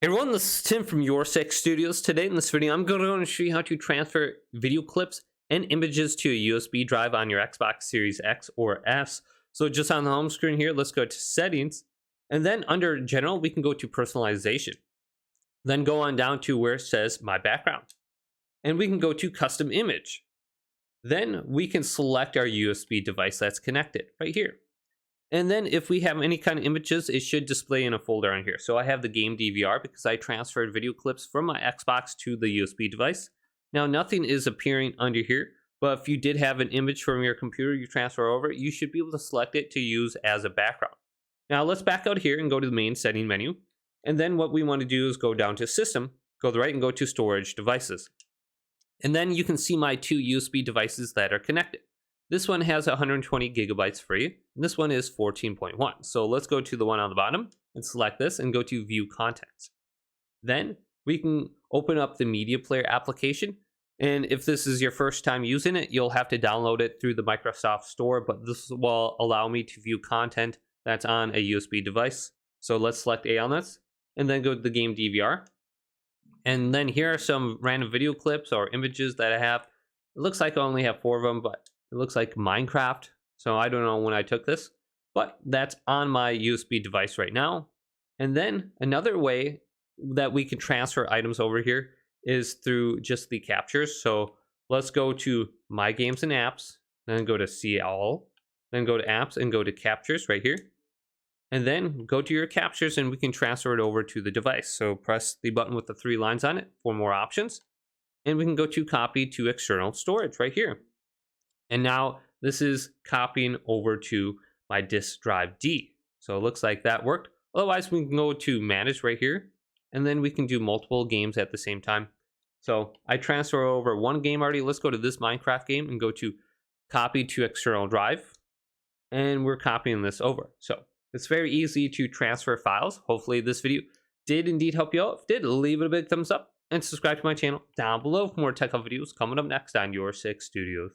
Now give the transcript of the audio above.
Hey everyone, this is Tim from YourSixStudios. Today in this video, I'm going to show you how to transfer video clips and images to a USB drive on your Xbox Series X or S. So just on the home screen here, let's go to Settings, and then under General, we can go to Personalization. Then go on down to where it says My Background, and we can go to Custom Image. Then we can select our USB device that's connected right here. And then if we have any kind of images, it should display in a folder on here. So I have the game DVR because I transferred video clips from my Xbox to the USB device. Now nothing is appearing under here, but if you did have an image from your computer you transfer over, you should be able to select it to use as a background. Now let's back out here and go to the main setting menu. And then what we want to do is go down to System, go to the right and go to Storage Devices. And then you can see my two USB devices that are connected. This one has 120 gigabytes free, and this one is 14.1. So let's go to the one on the bottom and select this and go to View Contents. Then we can open up the media player application. And if this is your first time using it, you'll have to download it through the Microsoft Store, but this will allow me to view content that's on a USB device. So let's select A on this, and then go to the game DVR. And then here are some random video clips or images that I have. It looks like I only have 4 of them, but it looks like Minecraft, so I don't know when I took this, but that's on my USB device right now. And then another way that we can transfer items over here is through just the captures. So let's go to My Games and Apps, then go to See All, then go to Apps and go to Captures right here. And then go to your captures and we can transfer it over to the device. So press the button with the 3 lines on it for more options. And we can go to Copy to External Storage right here. And now this is copying over to my disk drive D. So it looks like that worked. Otherwise, we can go to Manage right here, and then we can do multiple games at the same time. So I transfer over one game already. Let's go to this Minecraft game and go to Copy to External Drive. And we're copying this over. So it's very easy to transfer files. Hopefully this video did indeed help you out. If it did, leave it a big thumbs up and subscribe to my channel down below for more tech videos coming up next on YourSixStudios.